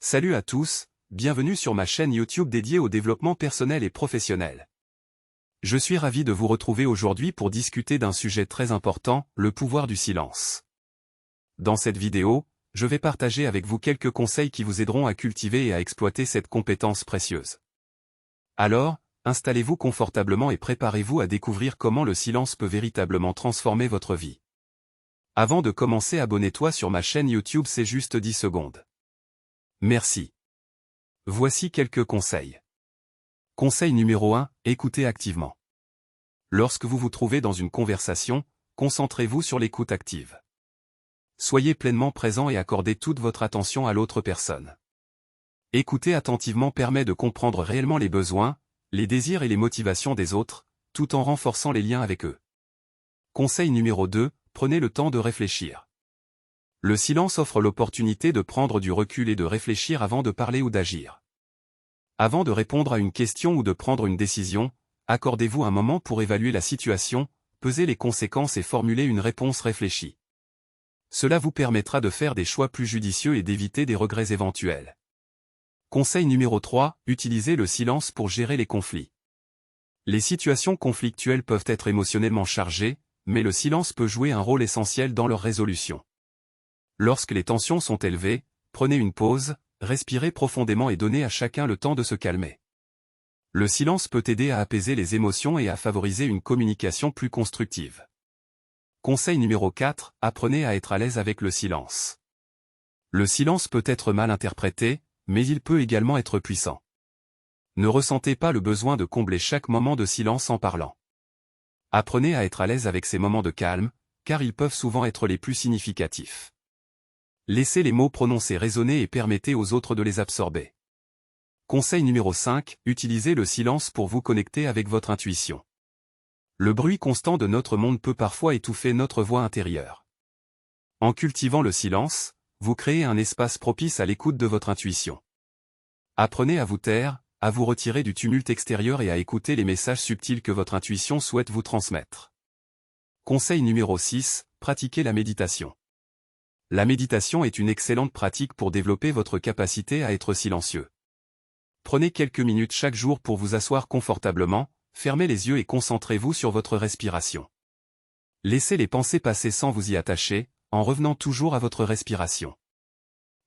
Salut à tous, bienvenue sur ma chaîne YouTube dédiée au développement personnel et professionnel. Je suis ravi de vous retrouver aujourd'hui pour discuter d'un sujet très important, le pouvoir du silence. Dans cette vidéo, je vais partager avec vous quelques conseils qui vous aideront à cultiver et à exploiter cette compétence précieuse. Alors, installez-vous confortablement et préparez-vous à découvrir comment le silence peut véritablement transformer votre vie. Avant de commencer, abonnez-toi sur ma chaîne YouTube, c'est juste 10 secondes. Merci. Voici quelques conseils. Conseil numéro 1, écoutez activement. Lorsque vous vous trouvez dans une conversation, concentrez-vous sur l'écoute active. Soyez pleinement présent et accordez toute votre attention à l'autre personne. Écouter attentivement permet de comprendre réellement les besoins, les désirs et les motivations des autres, tout en renforçant les liens avec eux. Conseil numéro 2, prenez le temps de réfléchir. Le silence offre l'opportunité de prendre du recul et de réfléchir avant de parler ou d'agir. Avant de répondre à une question ou de prendre une décision, accordez-vous un moment pour évaluer la situation, peser les conséquences et formuler une réponse réfléchie. Cela vous permettra de faire des choix plus judicieux et d'éviter des regrets éventuels. Conseil numéro 3, utilisez le silence pour gérer les conflits. Les situations conflictuelles peuvent être émotionnellement chargées, mais le silence peut jouer un rôle essentiel dans leur résolution. Lorsque les tensions sont élevées, prenez une pause, respirez profondément et donnez à chacun le temps de se calmer. Le silence peut aider à apaiser les émotions et à favoriser une communication plus constructive. Conseil numéro 4, apprenez à être à l'aise avec le silence. Le silence peut être mal interprété, mais il peut également être puissant. Ne ressentez pas le besoin de combler chaque moment de silence en parlant. Apprenez à être à l'aise avec ces moments de calme, car ils peuvent souvent être les plus significatifs. Laissez les mots prononcés résonner et permettez aux autres de les absorber. Conseil numéro 5, utilisez le silence pour vous connecter avec votre intuition. Le bruit constant de notre monde peut parfois étouffer notre voix intérieure. En cultivant le silence, vous créez un espace propice à l'écoute de votre intuition. Apprenez à vous taire, à vous retirer du tumulte extérieur et à écouter les messages subtils que votre intuition souhaite vous transmettre. Conseil numéro 6, pratiquez la méditation. La méditation est une excellente pratique pour développer votre capacité à être silencieux. Prenez quelques minutes chaque jour pour vous asseoir confortablement, fermez les yeux et concentrez-vous sur votre respiration. Laissez les pensées passer sans vous y attacher, en revenant toujours à votre respiration.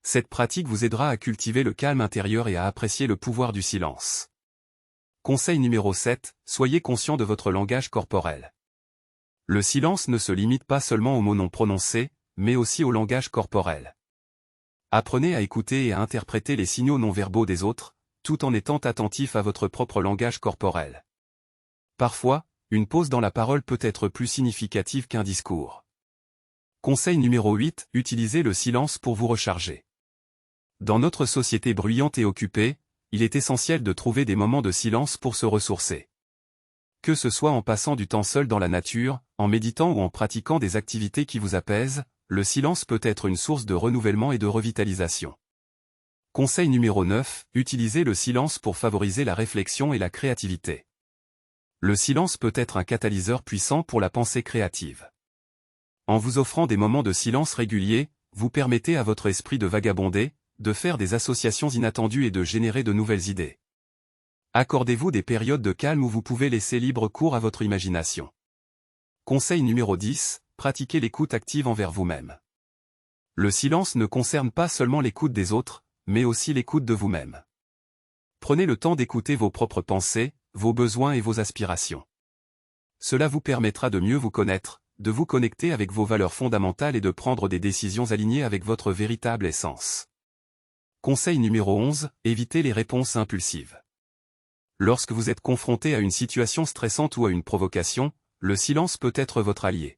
Cette pratique vous aidera à cultiver le calme intérieur et à apprécier le pouvoir du silence. Conseil numéro 7, soyez conscient de votre langage corporel. Le silence ne se limite pas seulement aux mots non prononcés, mais aussi au langage corporel. Apprenez à écouter et à interpréter les signaux non-verbaux des autres, tout en étant attentif à votre propre langage corporel. Parfois, une pause dans la parole peut être plus significative qu'un discours. Conseil numéro 8, utilisez le silence pour vous recharger. Dans notre société bruyante et occupée, il est essentiel de trouver des moments de silence pour se ressourcer. Que ce soit en passant du temps seul dans la nature, en méditant ou en pratiquant des activités qui vous apaisent, le silence peut être une source de renouvellement et de revitalisation. Conseil numéro 9, utilisez le silence pour favoriser la réflexion et la créativité. Le silence peut être un catalyseur puissant pour la pensée créative. En vous offrant des moments de silence réguliers, vous permettez à votre esprit de vagabonder, de faire des associations inattendues et de générer de nouvelles idées. Accordez-vous des périodes de calme où vous pouvez laisser libre cours à votre imagination. Conseil numéro 10, pratiquez l'écoute active envers vous-même. Le silence ne concerne pas seulement l'écoute des autres, mais aussi l'écoute de vous-même. Prenez le temps d'écouter vos propres pensées, vos besoins et vos aspirations. Cela vous permettra de mieux vous connaître, de vous connecter avec vos valeurs fondamentales et de prendre des décisions alignées avec votre véritable essence. Conseil numéro 11, évitez les réponses impulsives. Lorsque vous êtes confronté à une situation stressante ou à une provocation, le silence peut être votre allié.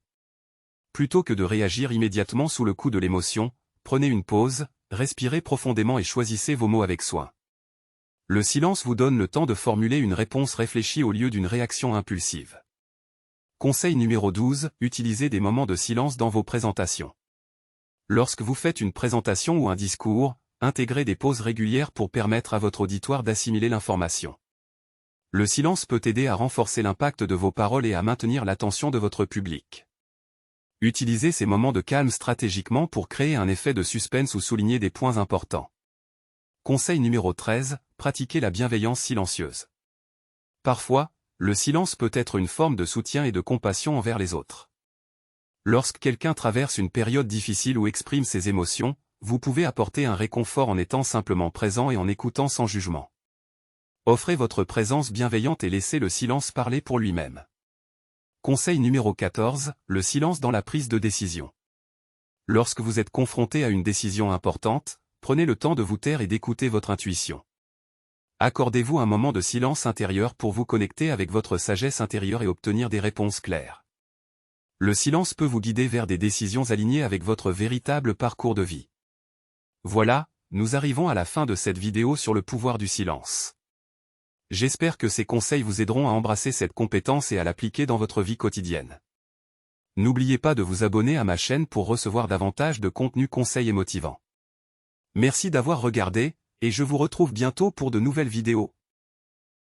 Plutôt que de réagir immédiatement sous le coup de l'émotion, prenez une pause, respirez profondément et choisissez vos mots avec soin. Le silence vous donne le temps de formuler une réponse réfléchie au lieu d'une réaction impulsive. Conseil numéro 12, utilisez des moments de silence dans vos présentations. Lorsque vous faites une présentation ou un discours, intégrez des pauses régulières pour permettre à votre auditoire d'assimiler l'information. Le silence peut aider à renforcer l'impact de vos paroles et à maintenir l'attention de votre public. Utilisez ces moments de calme stratégiquement pour créer un effet de suspense ou souligner des points importants. Conseil numéro 13, pratiquez la bienveillance silencieuse. Parfois, le silence peut être une forme de soutien et de compassion envers les autres. Lorsque quelqu'un traverse une période difficile ou exprime ses émotions, vous pouvez apporter un réconfort en étant simplement présent et en écoutant sans jugement. Offrez votre présence bienveillante et laissez le silence parler pour lui-même. Conseil numéro 14, le silence dans la prise de décision. Lorsque vous êtes confronté à une décision importante, prenez le temps de vous taire et d'écouter votre intuition. Accordez-vous un moment de silence intérieur pour vous connecter avec votre sagesse intérieure et obtenir des réponses claires. Le silence peut vous guider vers des décisions alignées avec votre véritable parcours de vie. Voilà, nous arrivons à la fin de cette vidéo sur le pouvoir du silence. J'espère que ces conseils vous aideront à embrasser cette compétence et à l'appliquer dans votre vie quotidienne. N'oubliez pas de vous abonner à ma chaîne pour recevoir davantage de contenus conseils et motivants. Merci d'avoir regardé, et je vous retrouve bientôt pour de nouvelles vidéos.